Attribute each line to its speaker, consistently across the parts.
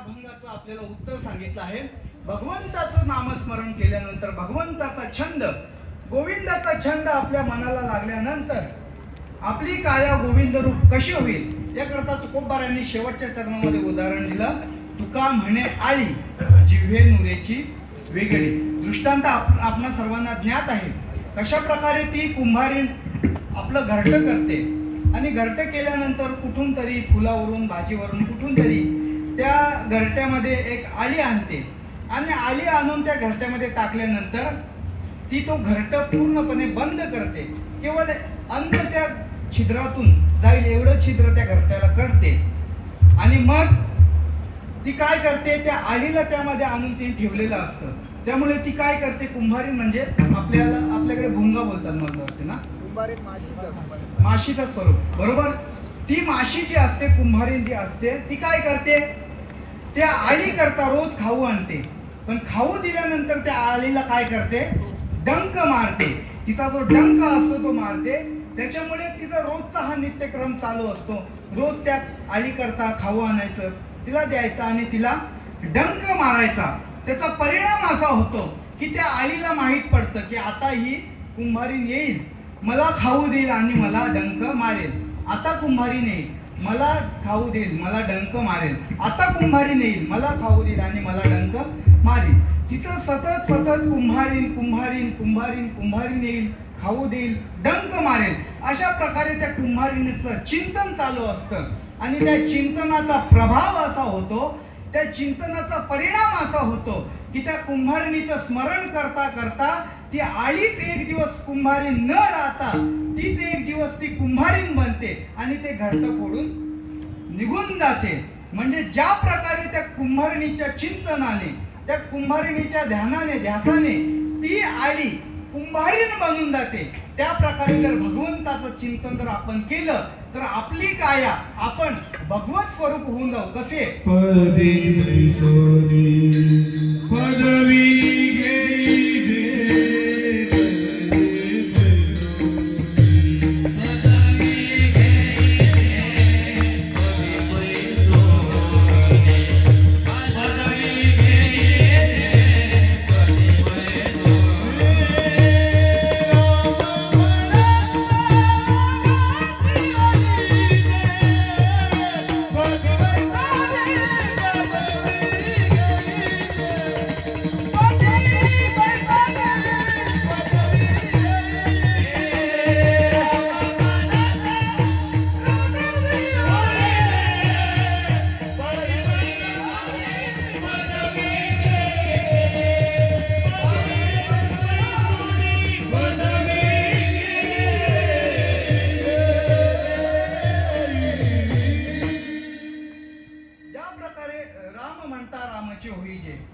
Speaker 1: अभंगाचं आपल्याला उत्तर सांगितलं आहे. भगवंताचं नामस्मरण केल्यानंतर भगवंताचा छंद, गोविंदाचा छंद आपल्या मनाला लागल्यानंतर आपली काया गोविंद रूप कशी होईल याकरता तुकोबारायांनी शेवटच्या चरणामध्ये उदाहरण दिलं. तुका म्हणे आळी जिव्हे नुरेची वेगळी. दृष्टांत आपणा सर्वांना ज्ञात आहे. कशा प्रकारे ती कुंभारीण आपलं घरटं करते आणि घरटं केल्यानंतर कुठून तरी फुलावरून भाजीवरून कुठून तरी त्या घरट्यामध्ये एक आळी आणते आणि आळी आणून त्या घरट्यामध्ये टाकल्यानंतर ती तो घरटं पूर्णपणे बंद करते. केवळ अन्न त्या छिद्रातून जाईल एवढं छिद्र त्या घरट्याला करते आणि मग ती काय करते, त्या आळीला त्यामध्ये आणून ती ठेवलेलं असतं. त्यामुळे ती काय करते, कुंभारी म्हणजे आपल्याकडे भुंगा बोलतात मला वाटते ना, माशीचं स्वरूप बरोबर. ती माशी जी असते, कुंभारीण जी असते, ती काय करते, त्या आळी करता रोज खाऊ आणते. पण खाऊ दिल्यानंतर त्या आळीला काय करते, डंक मारते. तिचा जो डंक असतो तो मारते. त्याच्यामुळे तिचा रोजचा हा नित्यक्रम चालू असतो. रोज त्या आळी करता खाऊ आणायचं, तिला द्यायचं आणि तिला डंक मारायचा. त्याचा परिणाम असा होतो की त्या आळीला माहीत पडतं की आता ही कुंभारीण येईल, मला खाऊ देईल आणि मला डंक मारेल. आता कुंभारीण येईल, मला खाऊ देईल, मला डंक मारेल. आता कुंभारीण येईल, मला खाऊ देईल आणि मला डंक मारेल. तिथं सतत कुंभारीण कुंभारीण कुंभारीण कुंभारीण येईल, खाऊ देईल, डंक मारेल. अशा प्रकारे त्या कुंभारीणीचं चिंतन चालू असतं आणि त्या चिंतनाचा प्रभाव असा होतो, त्या चिंतनाचा परिणाम असा होतो की त्या कुंभारिणीचं स्मरण करता करता ती आळीच एक दिवस कुंभारीण न राहता तीच एक दिवस ती कुंभारीण बनते आणि ते घरटं फोडून निघून जाते. म्हणजे ज्या प्रकारे त्या कुंभारिणीच्या चिंतनाने, त्या कुंभारिणीच्या ध्यासाने ती आळी कुंभारीण बनून जाते. त्या प्रकारे जर भगवंताचं चिंतन जर आपण केलं तर आपली काया आपण भगवत स्वरूप होऊन जाऊ. कसे,
Speaker 2: पदवी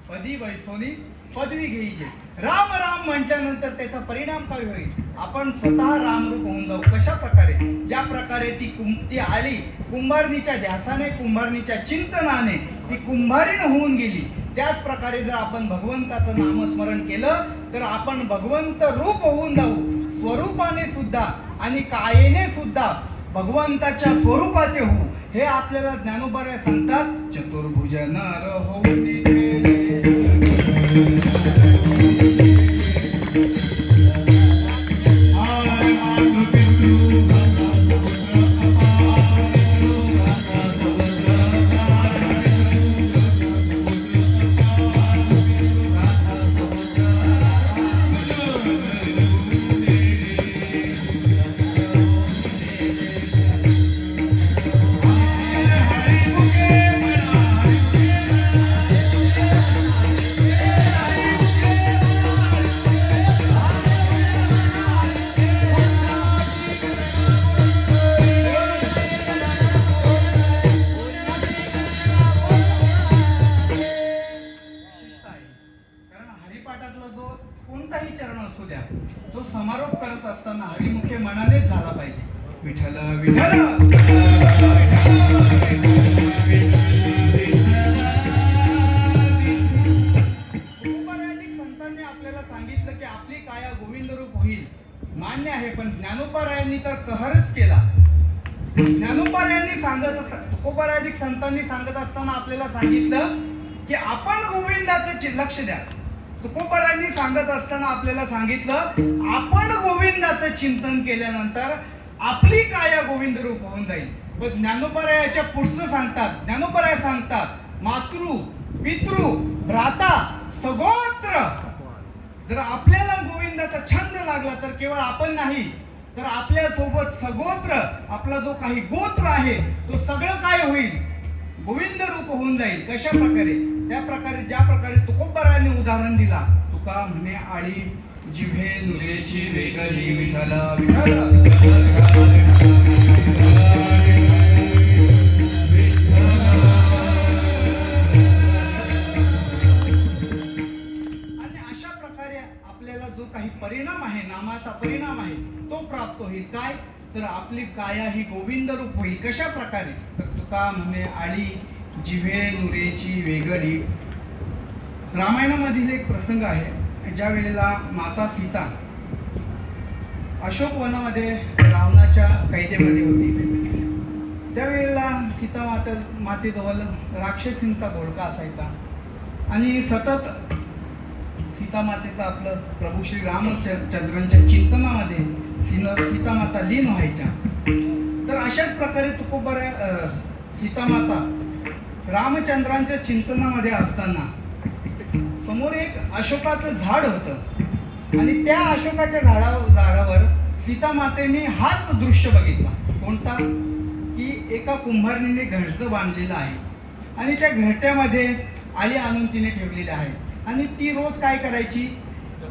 Speaker 1: पदी वैसोनी पदवी घेईजे. राम राम म्हटल्यानंतर त्याचा परिणाम काय होईल, आपण स्वतः रामरूप होऊन जाऊ. कशा प्रकारे, ज्या प्रकारे ती आली कुंभारणीच्या ध्यासाने, कुंभारणीच्या चिंतनाने ती कुंभारीण होऊन गेली, त्याच प्रकारे जर आपण भगवंताचं नामस्मरण केलं तर आपण भगवंत रूप होऊन जाऊ. स्वरूपाने सुद्धा आणि कायेने सुद्धा भगवंताच्या स्वरूपाचे होऊ. हे आपल्याला ज्ञानोबा सांगतात. चतुर्भुज नर होऊन कोणताही चरण असू द्या, तो समारोप करत असताना हरिमुखे मनानेच झाला पाहिजे. विठ्ठल विठ्ठल संतांनी आपल्याला सांगितलं की आपली काया गोविंद रूप होईल, मान्य आहे. पण ज्ञानोबा रायांनी तर कहरच केला. ज्ञानोबा रायांनी सांगत तुकोबा रायांनी संतांनी सांगत असताना आपल्याला सांगितलं की आपण गोविंदाचं लक्ष द्या. तुकोबारायांनी सांगत असताना आपल्याला सांगितलं आपण गोविंदाचं चिंतन केल्यानंतर आपली काया गोविंद रूप होऊन जाईल. पण ज्ञानोबरायाच्या पुढचं सांगतात, ज्ञानोबराय सांगतात मातृ पितृ भ्राता सगोत्र. जर आपल्याला गोविंदाचा छंद लागला तर केवळ आपण नाही तर आपल्या सोबत सगोत्र, आपला जो काही गोत्र आहे तो सगळं काय होईल, गोविंद रूप होऊन जाईल. कशा प्रकारे? त्या प्रकारे ज्या प्रकारे तुकोबारायांनी उदाहरण दिला. तुका म्हणे आळी जिव्हे नुरेची वेगळी विठ्ठल विठ्ठल. आपल्याला जो काही परिणाम आहे, नामाचा परिणाम आहे तो प्राप्त होईल. काय तर आपली काया ही गोविंद रूप होईल. कशा प्रकारे? तर तुका म्हणे आळी जिव्हे नुरेची वेगळी. रामायणामधील एक प्रसंग आहे. ज्या वेळेला माता सीता अशोक वनामध्ये रावणाच्या कैदेमध्ये होती त्यावेळेला सीता मातेजवळ राक्षसींचा घोळका असायचा आणि सतत सीता मातेचा आपलं प्रभू श्री रामचंद्रांच्या चिंतनामध्ये सीता माता लीन व्हायच्या. तर अशाच प्रकारे तुकोबाराय सीता माता रामचंद्रांच्या चिंतनामध्ये असताना समोर एक अशोकाचं झाड होतं आणि त्या अशोकाच्या झाडावर सीता मातेने हाच दृश्य बघितला. कोणता? की एका कुंभारणीने घरटं बांधलेलं आहे आणि त्या घरट्यामध्ये आळी आणून तिने ठेवलेली आहे आणि ती रोज काय करायची,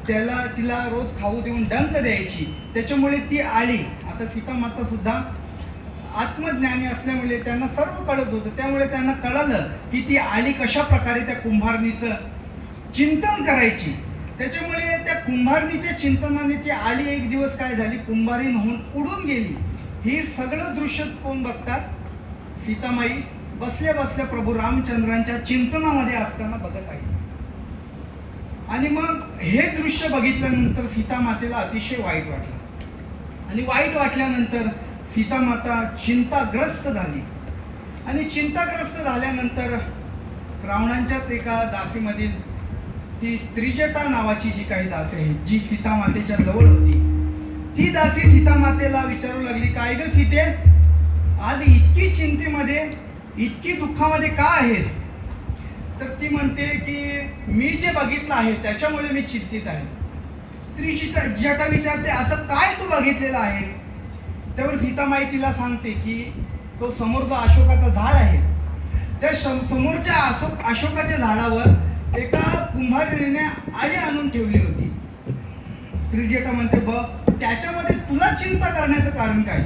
Speaker 1: तिला रोज खाऊ देऊन डंक द्यायची. त्याच्यामुळे ती आळी, आता सीता माता सुद्धा आत्मज्ञानी असल्यामुळे त्यांना सर्व कळत होतं. त्यामुळे त्यांना कळलं की ती आळी कशा प्रकारे त्या कुंभारणीचं चिंतन करायची. त्याच्यामुळे त्या कुंभारणीच्या चिंतनाने ती आळी एक दिवस काय झाली, कुंभारीण होऊन उडून गेली. ही सगळं दृश्य कोण बघतात? सीतामाई बसल्या बसल्या प्रभू रामचंद्रांच्या चिंतनामध्ये असताना बघत आहे. आणि मग हे दृश्य बघितल्यानंतर सीता मातेला अतिशय वाईट वाटलं आणि वाईट वाटल्यानंतर सीता माता चिंताग्रस्त झाली आणि चिंताग्रस्त झाल्यानंतर रावणांच्याच एका दासीमधील ती त्रिजटा नावाची जी काही दासी आहे, जी सीता मातेच्या जवळ होती, ती दासी सीता मातेला विचारू लागली, काय ग सीते, आज इतकी चिंतेमध्ये, इतकी दुःखामध्ये का आहेस? तर ती म्हणते की मी जे बघितलं आहे त्याच्यामुळे मी चिंतित आहे. त्रिजटा विचारते, असं काय तू बघितलेलं आहे? त्यावर सीतामाई तिला सांगते की तो समोर जो अशोकाचा झाड आहे त्या समोरच्या अशोकाच्या झाडावर एका कुंभारीने आळी आणून ठेवली होती. त्रिजटा म्हणते, बघ त्याच्यामध्ये तुला चिंता करण्याचं कारण काय?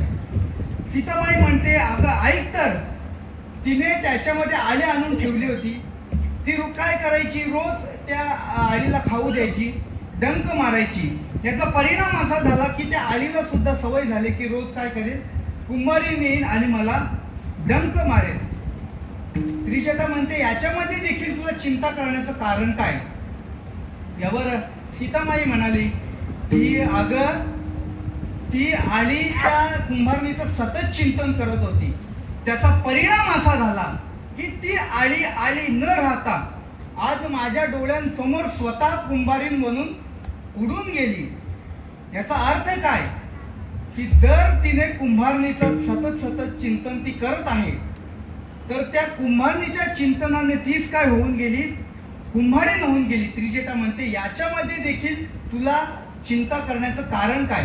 Speaker 1: सीतामाई म्हणते, अगं ऐक तर, तिने त्याच्यामध्ये आळी आणून ठेवली होती. ती काय करायची, रोज त्या आळीला खाऊ द्यायची, डंक मारायची. याचा परिणाम असा झाला की त्या आळीला सुद्धा सवय झाली की रोज काय करेल, कुंभारीण येईल आणि मला डंक मारेल. त्रिजटा म्हणते, याच्यामध्ये देखील तुला चिंता करण्याचं कारण काय? यावर सीतामाई म्हणाली की अगं ती आळी त्या कुंभारणीचं सतत चिंतन करत होती. त्याचा परिणाम असा झाला की ती आळी न राहता आज माझ्या डोळ्यांसमोर स्वतः कुंभारीण म्हणून उडून गेली. याचा अर्थ काय की जर तिने कुंभारणीचं सतत चिंतन ती करत आहे तर त्या कुंभारणीच्या चिंतनाने तीच काय होऊन गेली, कुंभारीण होऊन गेली. त्रिजटा म्हणते, याच्यामध्ये देखील तुला चिंता करण्याचं कारण काय?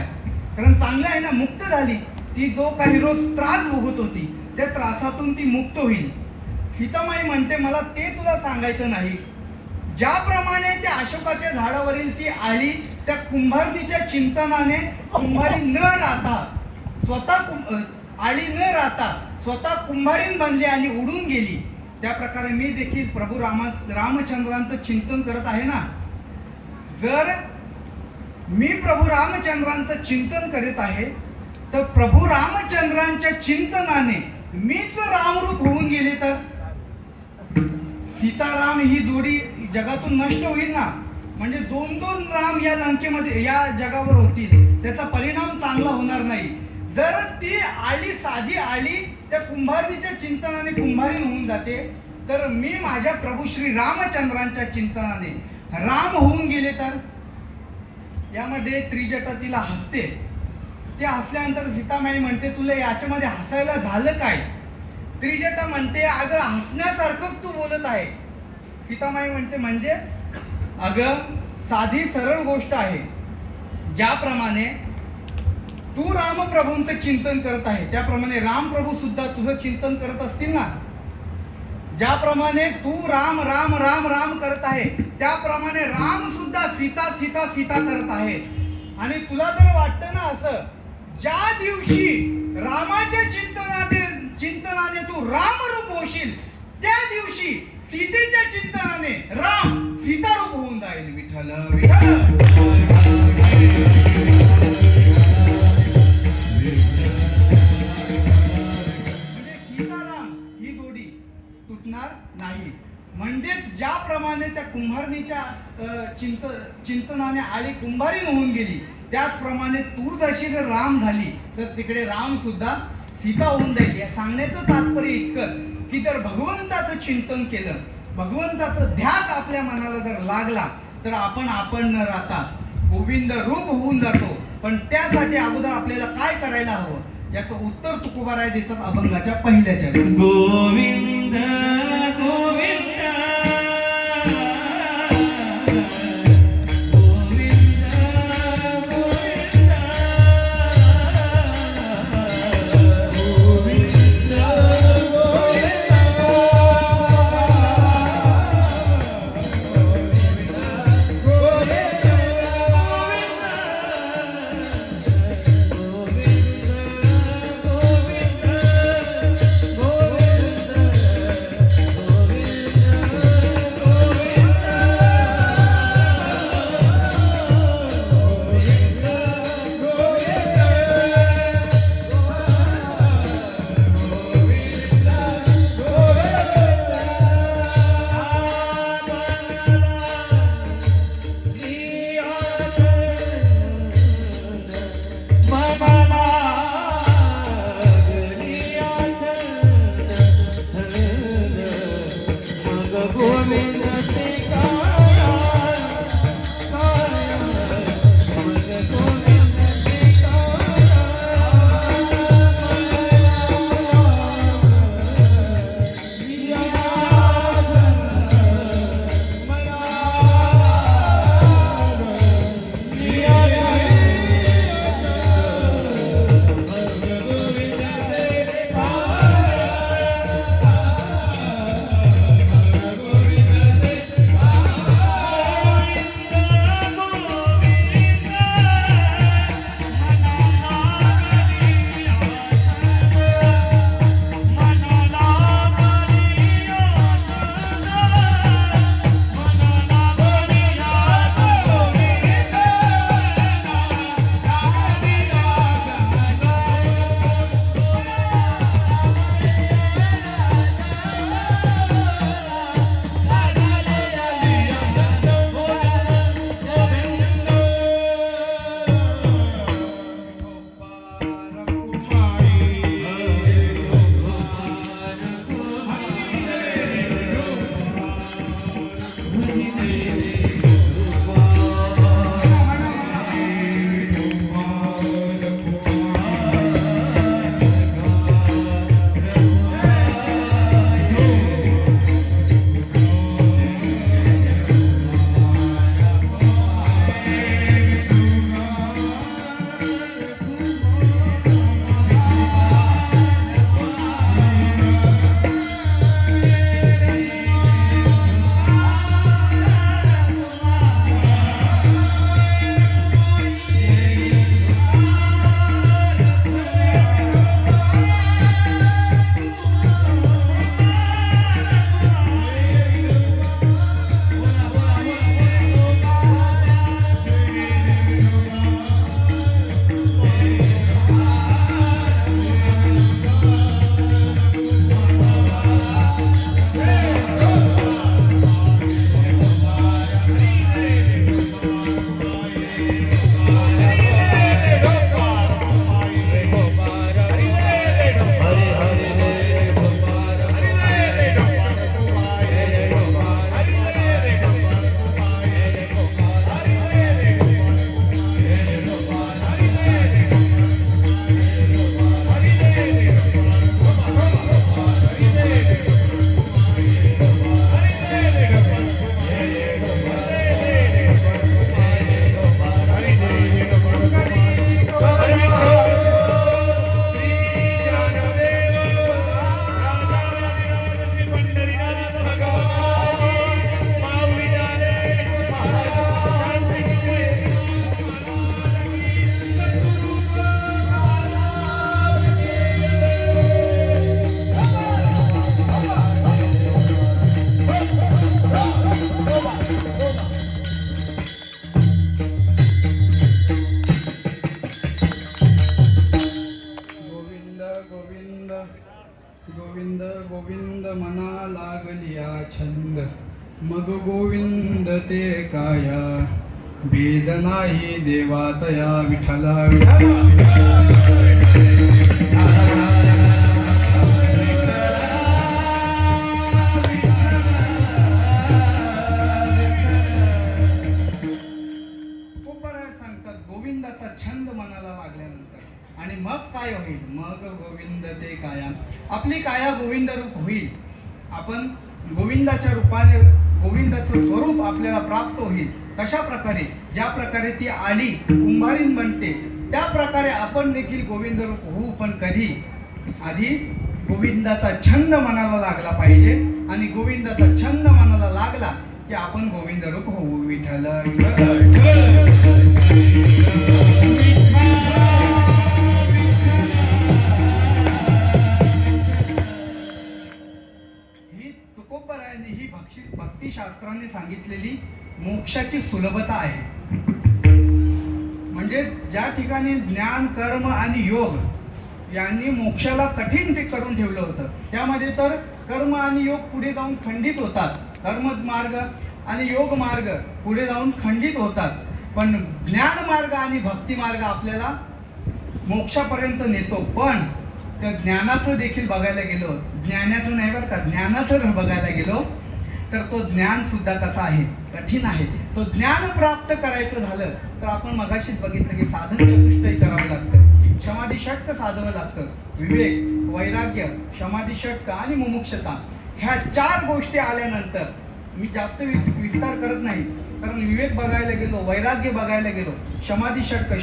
Speaker 1: कारण चांगलं आहे ना, मुक्त झाली. ती जो काही रोज त्रास भोगत होती त्या त्रासातून ती मुक्त होईल. सीतामाई म्हणते, मला ते तुला सांगायचं नाही. ज्याप्रमाणे त्या अशोकाच्या झाडावरील ती आळी त्या कुंभारणीच्या चिंतनाने कुंभारी न राहता स्वतः कुंभारीण बनली आणि उडून गेली, त्या प्रकारे मी देखील प्रभू रामचंद्रांचं चिंतन करत आहे ना. जर मी प्रभू रामचंद्रांचं चिंतन करीत आहे तर प्रभू रामचंद्रांच्या चिंतनाने मीच रामरूप होऊन गेले तर सीताराम ही जोडी जगातून नष्ट होईल ना. म्हणजे दोन राम या लंकेमध्ये या जगावर होतील, त्याचा परिणाम चांगला होणार नाही. जर ती आळी, साधी आळी त्या कुंभारणीच्या चिंतनाने कुंभारीण होऊन जाते. तर मी माझ्या प्रभू श्री रामचंद्रांच्या चिंतनाने राम होऊन गेले तर यामध्ये त्रिजटा तिला हसते. ते हसल्यानंतर सीतामाई म्हणते तुला याच्यामध्ये हसायला झालं काय? त्रिजटा म्हणते अगं हसण्यासारखंच तू बोलत आहे. सीतामाई म्हणते म्हणजे अगं साधी सरळ गोष्ट आहे. ज्याप्रमाणे तू रामप्रभूंचं चिंतन करत आहे त्याप्रमाणे रामप्रभू सुद्धा तुझं चिंतन करत असतील ना. ज्याप्रमाणे तू राम राम राम राम करत आहे त्याप्रमाणे राम सुद्धा सीता सीता सीता करत आहे. आणि तुला जर वाटतं ना असं ज्या दिवशी रामाच्या चिंतनाने तू रामरूप होशील त्या दिवशी सीतेच्या चिंतनाने राम सीतारूप होऊन जाईल. विठ्ठल विठ्ठल. म्हणजे सीताराम ही जोडी तुटणार नाही. म्हणजेच ज्याप्रमाणे त्या कुंभारणीच्या चिंतनाने आली कुंभारीण होऊन गेली त्याचप्रमाणे तू जशी जर राम झाली तर तिकडे राम सुद्धा सीता होऊन जाईल. या सांगण्याचं तात्पर्य इतकं की जर भगवंताचं चिंतन केलं भगवंताचं ध्यास आपल्या मनाला जर लागला तर आपण न राहता गोविंद रूप होऊन जातो. पण त्यासाठी अगोदर आपल्याला काय करायला हवं याचं उत्तर तुकोबाराय देतात अभंगाच्या पहिल्या चरणी.
Speaker 2: गोविंद गोविंद
Speaker 1: छंद मग गोविंद ते काया भेद नाही देवातया विठ्ठला सांगतात गोविंदाचा छंद मनाला लागल्यानंतर आणि मग काय होईल मग गोविंद ते काया आपली काया गोविंद रूप होईल आपण गोविंदाच्या रूपाने गोविंदाचं स्वरूप आपल्याला प्राप्त होईल कशा प्रकारे ज्या प्रकारे ती आली कुंभारीन बनते त्या प्रकारे आपण देखील गोविंद रूप होऊ पण कधी आधी गोविंदाचा छंद मनाला लागला पाहिजे आणि गोविंदाचा छंद मनाला लागला की आपण गोविंद रूप होऊ विठ्ठल ही तुकोबरायांनी ही भक्तिशास्त्राने सांगितलेली मोक्षाची सुलभता आहे म्हणजे ज्या ठिकाणी ज्ञान कर्म आणि योग यांनी मोक्षाला कठीण ते करून ठेवलं होतं त्यामध्ये तर कर्म आणि योग पुढे जाऊन खंडित होतात कर्म मार्ग आणि योग मार्ग पुढे जाऊन खंडित होतात पण ज्ञान मार्ग आणि भक्ती मार्ग आपल्याला मोक्षापर्यंत नेतो पण त्या ज्ञानाचं देखील बघायला गेलो ज्ञानाचं नाही बरं का ज्ञानाचं बघायला गेलो तर तो ज्ञान सुद्धा कसा आहे कठीण आहे तो ज्ञान प्राप्त करायचं झालं तर आपण मगाशीच बघितलं की साधन चतुष्टय करावं लागतं समाधी षटक साधावं लागतं विवेक वैराग्य समाधी षटक आणि मुमुक्षता ह्या 4 गोष्टी आल्यानंतर मी जास्त विस्तार करत नाही कारण विवेक बघायला गेलो वैराग्य बघायला गेलो समाधी षटक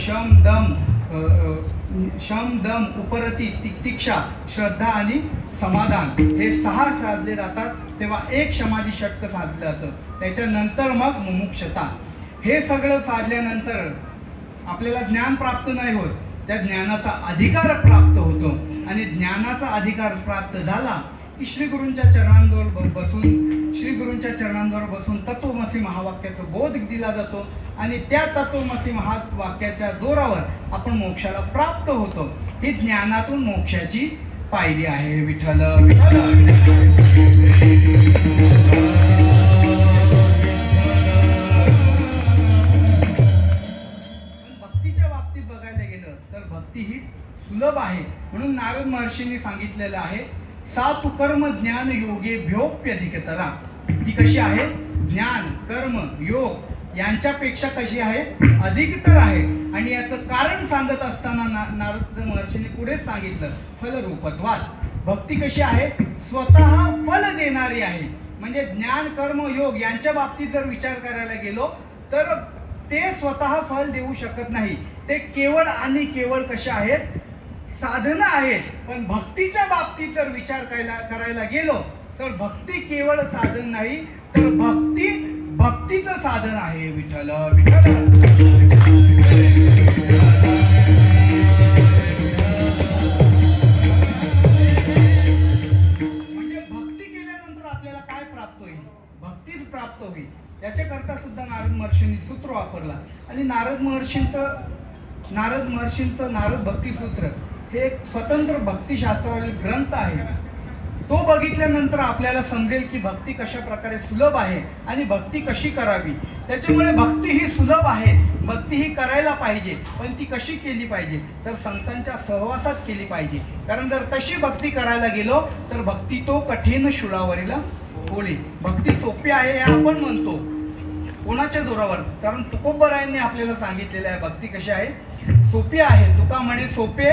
Speaker 1: शम दम उपरती तितिक्षा श्रद्धा आणि समाधान हे 6 साधले जातात तेव्हा एक समाधी षटक साधलं जातं त्याच्यानंतर मग मुमुक्षता हे सगळं साधल्यानंतर आपल्याला ज्ञान प्राप्त नाही होत त्या ज्ञानाचा अधिकार प्राप्त होतो आणि ज्ञानाचा अधिकार प्राप्त झाला की श्री गुरूंच्या चरणांवर बसून तत्वमसी महावाक्याचा बोध दिला जातो आणि त्या तत्वमसी महावाक्याच्या जोरावर आपण मोक्षाला प्राप्त होतो ही ज्ञानातून मोक्षाची पायरी आहे विठ्ठल भक्तीच्या बाबतीत बघायला गेलं तर भक्ती ही सुलभ आहे म्हणून नारद महर्षींनी सांगितलेलं आहे सा तु कर्म ज्ञान योगे भ्योप्यधिकतरा ती कशी आहे ज्ञान कर्म योग यांच्यापेक्षा कशी आहे अधिकतर आहे आणि याचं कारण सांगत असताना नारद महर्षींनी पुढे सांगितलं फलरूपत्वात भक्ती कशी आहे स्वतः फल देणारी आहे म्हणजे ज्ञान कर्म योग यांच्या बाबतीत जर विचार करायला गेलो तर ते स्वतः फल देऊ शकत नाही ते केवळ आणि केवळ कशा आहेत साधना आहेत पण भक्तीच्या बाबतीत जर विचार करायला गेलो तर भक्ती केवळ साधन नाही तर भक्तीचं साधन आहे विठ्ठल म्हणजे भक्ती केल्यानंतर आपल्याला काय प्राप्त होईल भक्तीच प्राप्त होईल याच्याकरता सुद्धा नारद महर्षींनी सूत्र वापरला आणि नारद महर्षींचं नारद भक्ती सूत्र हे एक स्वतंत्र भक्तिशास्त्रावरील ग्रंथ आहे तो बघितल्यानंतर आपल्याला समजेल की भक्ती कशा प्रकारे सुलभ आहे आणि भक्ती कशी करावी त्याच्यामुळे भक्ती ही सुलभ आहे भक्ती ही करायला पाहिजे पण ती कशी केली पाहिजे तर संतांच्या सहवासात केली पाहिजे कारण जर तशी भक्ती करायला गेलो तर भक्ती तो कठीण शूळावरील होईल भक्ती सोपी आहे हे आपण म्हणतो कोणाच्या जोरावर कारण तुकोबरायांनी आपल्याला सांगितलेलं आहे भक्ती कशी आहे सोपी आहे तुका म्हणे सोपे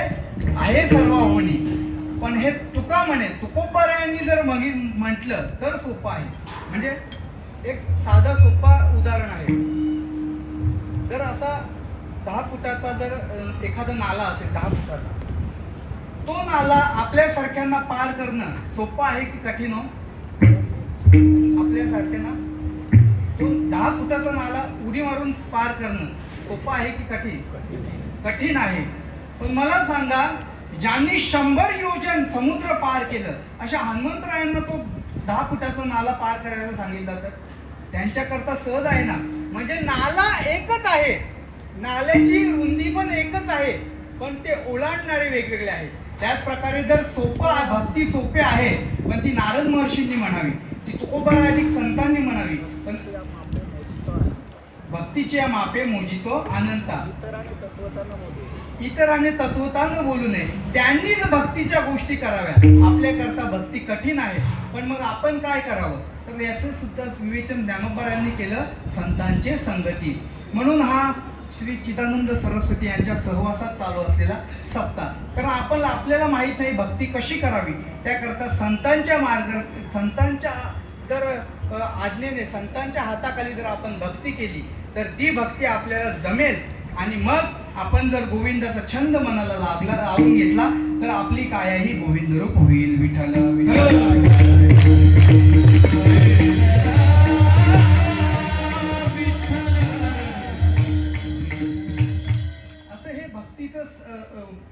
Speaker 1: आहे सर्व होणी पण हे तुका म्हणे तुकोबरायांनी जर म्हटलं तर सोपं आहे म्हणजे एक साधा सोपा उदाहरण आहे जर असा 10 फुटाचा जर एखादा नाला असेल 10 फुटाचा तो नाला आपल्यासारख्यांना पार करणं सोपं आहे की कठीण हो आपल्यासारख्यांना तो 10 फुटाचा नाला उडी मारून पार करणं सोपं आहे की कठीण आहे पण मला सांगा ज्यांनी 100 योजन समुद्र पार केलं अशा हनुमंतरायांना तो 10 फुटाचा नाला पार करायला सांगितलं तर त्यांच्याकरता सहज आहे ना म्हणजे नाला एकच आहे नाल्याची रुंदी पण एकच आहे पण ते ओलांडणारे वेगवेगळे आहेत त्याच प्रकारे जर भक्ती सोपे आहे पण ती नारद महर्षींनी म्हणावी ती तुकोबारा अधिक संतांनी म्हणावी, पण भक्तीच्या मापे मोजितो अनंता, इतरांनी तत्वतानं बोलू नये. त्यांनीच भक्तीच्या गोष्टी कराव्या. आपल्याकरता भक्ती कठीण आहे, पण मग आपण काय करावं? तर याचं सुद्धा विवेचन ज्ञानोबारांनी केलं, संतांचे संगती. म्हणून हा श्री चिदानंद सरस्वती यांच्या सहवासात चालू असलेला सप्ताह. कारण आपल्याला माहित नाही भक्ती कशी करावी, त्याकरता संतांच्या जर आज्ञेने, संतांच्या हाताखाली जर आपण भक्ती केली तर ती भक्ती आपल्याला जमेल. आणि मग आपण जर गोविंदाचा छंद मनाला लावून घेतला तर आपली कायाही गोविंद रूप होईल. विठ्ठल विठ्ठल.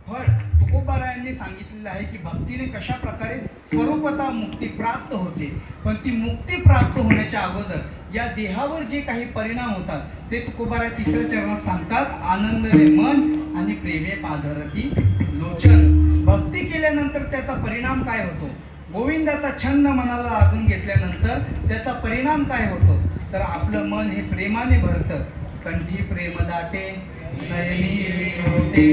Speaker 1: फळ तुकोबारायांनी सांगितलेलं आहे की भक्तीने कशा प्रकारे स्वरूपता मुक्ती प्राप्त होते. पण ती मुक्ती प्राप्त होण्याच्या अगोदर या देहावर जे काही परिणाम होतात ते तुकोबारा तिसऱ्या चरणात सांगतात. आनंदने मन आणि प्रेमे पाझरती लोचन. भक्ती केल्यानंतर त्याचा परिणाम काय होतो? गोविंदाचा छंद मनाला लागून घेतल्यानंतर त्याचा परिणाम काय होतो? तर आपलं मन हे प्रेमाने भरतं. कंठी प्रेम दाटे, नयनी लोटे,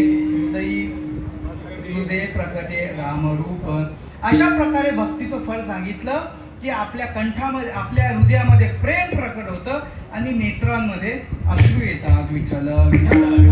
Speaker 1: हृदय प्रकटे रामरूप. अशा प्रकारे भक्तीचं फळ सांगितलं की आपल्या कंठामध्ये, आपल्या हृदयामध्ये प्रेम प्रकट होतं आणि नेत्रांमध्ये अश्रू येतात. विठ्ठल विठ्ठल.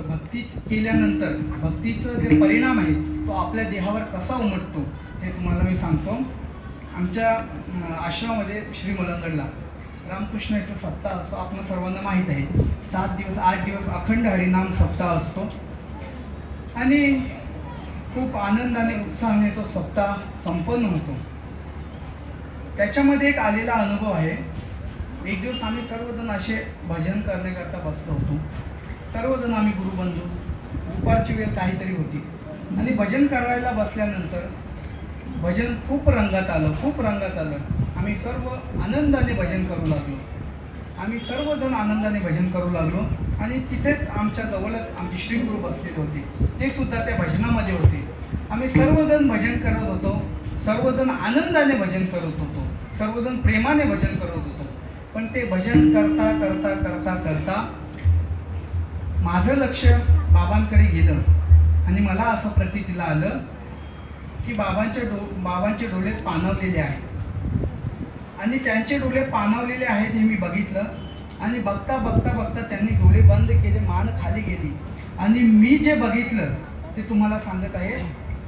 Speaker 1: भक्ती केल्यानंतर भक्तीचं जे परिणाम आहे तो आपल्या देहावर कसा उमटतो हे तुम्हाला मी सांगतो. आमच्या आश्रमामध्ये श्री मलंगडला रामकृष्णाचा सप्ताह असतो. आपण सर्वांना माहीत आहे. 7 दिवस 8 दिवस अखंड हरिनाम सप्ताह असतो आणि खूप आनंदाने उत्साहाने तो सप्ताह संपन्न होतो. त्याच्यामध्ये एक आलेला अनुभव आहे. एक दिवस आम्ही सर्वजण असे भजन करण्याकरता बसलो होतो. सर्वजण आम्ही गुरुबंधू. दुपारची वेळ काहीतरी होती आणि भजन करायला बसल्यानंतर भजन खूप रंगात आलं. आम्ही सर्व आनंदाने भजन करू लागलो. आणि तिथेच आमच्या जवळच आमचे श्री गुरु बसलेले होते. ते सुद्धा त्या भजनामध्ये होते. आम्ही सर्वजण भजन करत होतो. सर्वजण आनंदाने भजन करत होतो. सर्वजण प्रेमाने भजन करत होतो. पण ते भजन करता करता करता करता माझं लक्ष बाबांकडे गेलं आणि मला असं प्रतीतीला आलं की बाबांचे डोळे पाणावलेले आहेत आणि त्यांचे डोळे पाणावलेले आहेत हे मी बघितलं. आणि बघता त्यांनी डोळे बंद केले, मान खाली गेली आणि मी जे बघितलं ते तुम्हाला सांगत आहे.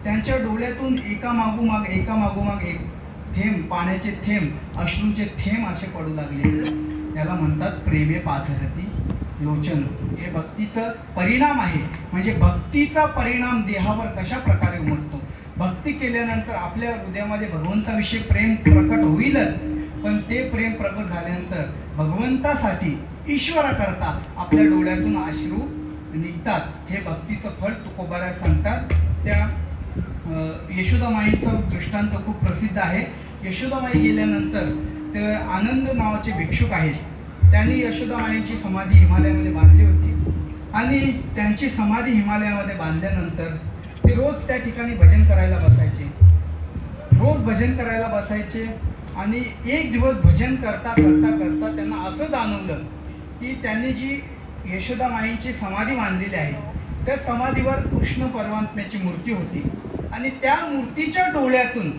Speaker 1: त्यांच्या डोळ्यातून एका मागोमाग एक थेंब, पाण्याचे थेंब, अश्रूचे थेंब असे पडू लागले. याला म्हणतात प्रेमे पाझरती लोचन. हे भक्तीचा परिणाम आहे. म्हणजे भक्तीचा परिणाम देहावर कशा प्रकारे उमटतो. भक्ती केल्यानंतर आपल्या हृदयामध्ये भगवंताविषयी प्रेम प्रकट होईलच, पण ते प्रेम प्रकट झाल्यानंतर भगवंतासाठी, ईश्वराकरता आपल्या डोळ्यातून अश्रू निघतात. हे भक्तीचं फळ तुकोबारा सांगतात. त्या यशोदामाईचं दृष्टांत खूप प्रसिद्ध आहे. यशोदामाई गेल्यानंतर ते आनंद नावाचे भिक्षुक आहेत. त्यांनी यशोदामाईची समाधी हिमालयामध्ये बांधली होती आणि त्यांची समाधी हिमालयामध्ये बांधल्यानंतर ते रोज त्या ठिकाणी भजन करायला बसायचे. आणि एक दिवस भजन करता त्यांना असं जाणवलं की त्यांनी जी यशोदामाईंची समाधी बांधलेली आहे त्या समाधीवर कृष्ण परमात्म्याची मूर्ती होती आणि त्या मूर्तीच्या डोळ्यातून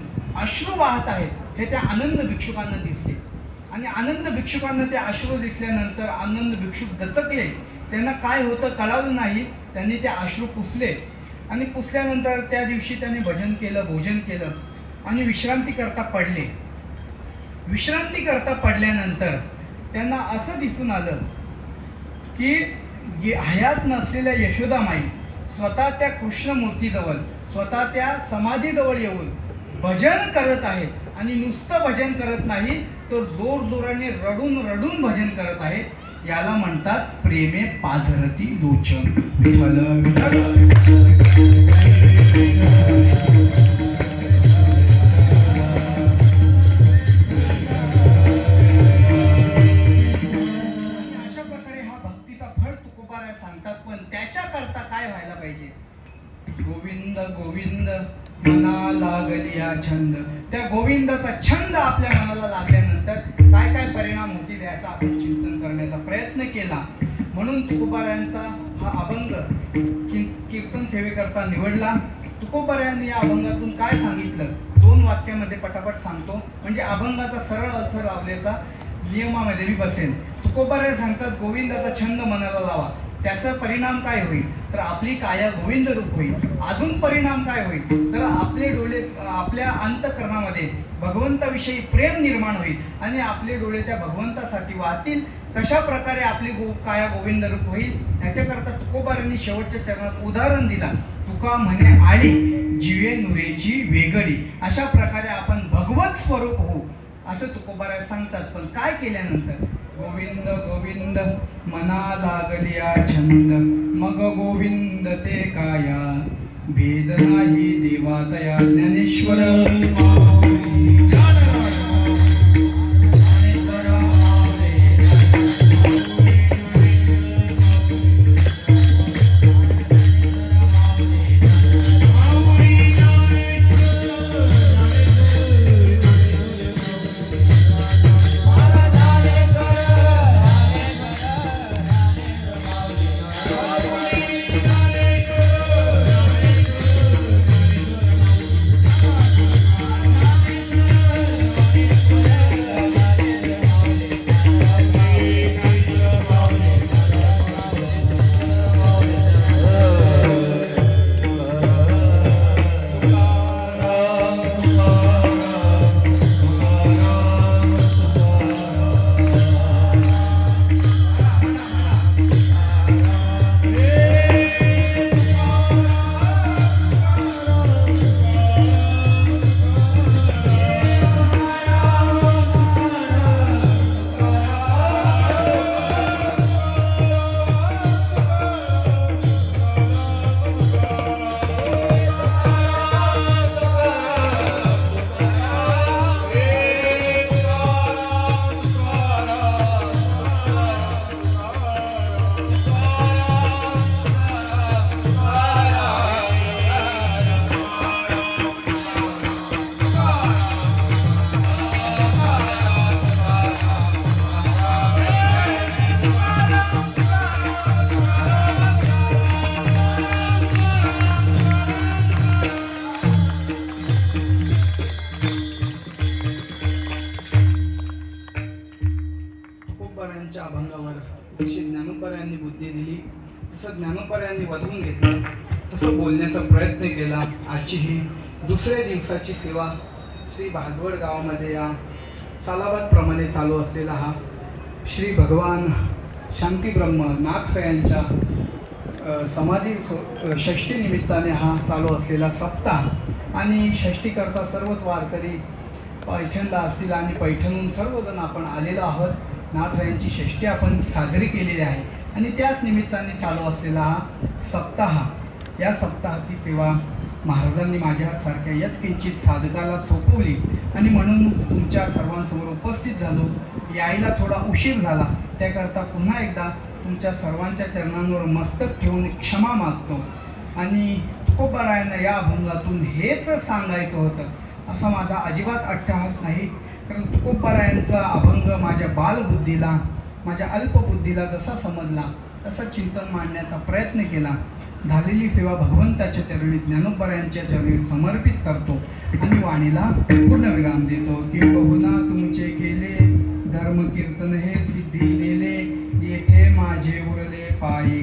Speaker 1: अश्रू वाहत आहेत हे त्या आनंद भिक्षुकांना दिसले. आणि आनंद भिक्षुकांना ते अश्रू दिसल्यानंतर आनंद भिक्षुक दचकले. त्यांना काय होतं कळालं नाही. त्यांनी ते अश्रू पुसले आणि पुसल्यानंतर त्या दिवशी त्यांनी भजन केलं, भोजन केलं आणि विश्रांती करता पडल्यानंतर त्यांना असं दिसून आलं की हयात नसलेल्या यशोदामाई स्वतः त्या कृष्णमूर्तीजवळ, स्वतः त्या समाधीजवळ येऊन भजन करत आहेत. आणि नुसतं भजन करत नाही तर जोराने रडून भजन करत आहेत. याला म्हणतात प्रेमे पाझरती लोचन. विठ्ठल विठ्ठल. काय व्हायला पाहिजे? गोविंद गोविंद मना लागलिया छंद. त्या गोविंदाचा छंद आपल्या मनाला लागल्यानंतर काय काय परिणाम होतील याचा आपण चिंतन करण्याचा प्रयत्न केला. म्हणून तुकोबारायांचा हा अभंग कीर्तन सेवेकरता निवडला. तुकोबारायांनी या अभंगातून काय सांगितलं 2 वाक्यामध्ये पटापट सांगतो, म्हणजे अभंगाचा सरळ अर्थ लावल्याचा नियमामध्ये मी बसेल. तुकोबाराय सांगतात गोविंदाचा छंद मनाला लावा. त्याचा परिणाम काय होईल तर आपली काया गोविंद रूप होईल. अजून परिणाम काय होईल तर आपले डोळे आपल्या अंतःकरणामध्ये भगवंताविषयी प्रेम निर्माण होईल आणि आपले डोळे त्या भगवंतासाठी वाहतील. कशा प्रकारे आपली काया गोविंद रूप होईल याच्याकरता तुकोबारांनी शेवटच्या चरणात उदाहरण दिला. तुका म्हणे आळी जीवे नुरेची वेगळी. अशा प्रकारे आपण भगवत स्वरूप होऊ असं तुकोबाराय सांगतात. पण काय केल्यानंतर गोविंद गोविंद मना लागलिया छंद मग गोविंद ते काया भेद नाही देवातया. ज्ञानेश्वर तुकोबारायांच्या अभंगावर जशी ज्ञानोबारायांनी बुद्धी दिली तसं ज्ञानोबारायांनी वधवून घेतलं, तसं बोलण्याचा प्रयत्न केला. आजची ही दुसऱ्या दिवसाची सेवा श्री भादवड गावामध्ये या सालाबादप्रमाणे चालू असलेला हा श्री भगवान शांतीब्रह्म नाथरायांच्या समाधी षष्ठी निमित्ताने हा चालू असलेला सप्ताह आणि षष्ठीकरता सर्वच वारकरी पैठणला असतील आणि पैठणहून सर्वजण आपण आलेलो आहोत. नाथरायांची षष्ठी आपण साजरी केलेली आहे आणि त्याच निमित्ताने चालू असलेला हा सप्ताह, या सप्ताहाची सेवा महाराजांनी माझ्यासारख्या यत्किंचित साधकाला सोपवली आणि म्हणून तुमच्या सर्वांसमोर उपस्थित झालो. यायला थोडा उशीर झाला त्याकरता पुन्हा एकदा तुमच्या सर्वांच्या चरणांवर मस्तक ठेवून क्षमा मागतो. आणि तुकोबारायांना या अभंगातून हेच सांगायचं होतं असा माझा अजिबात अट्टहास नाही, कारण तुकोबारायांचा अभंग माझ्या बालबुद्धीला, माझ्या अल्पबुद्धीला जसा समजला तसा चिंतन मांडण्याचा प्रयत्न केला. झालेली सेवा भगवंताच्या चरणी ज्ञानोबारायांच्या चरणी समर्पित करतो आणि वाणीला पूर्णविराम देतो. की बहुना तुमचे केले धर्म कीर्तन हे सिद्धी नेले, येथे माझे उरले पायी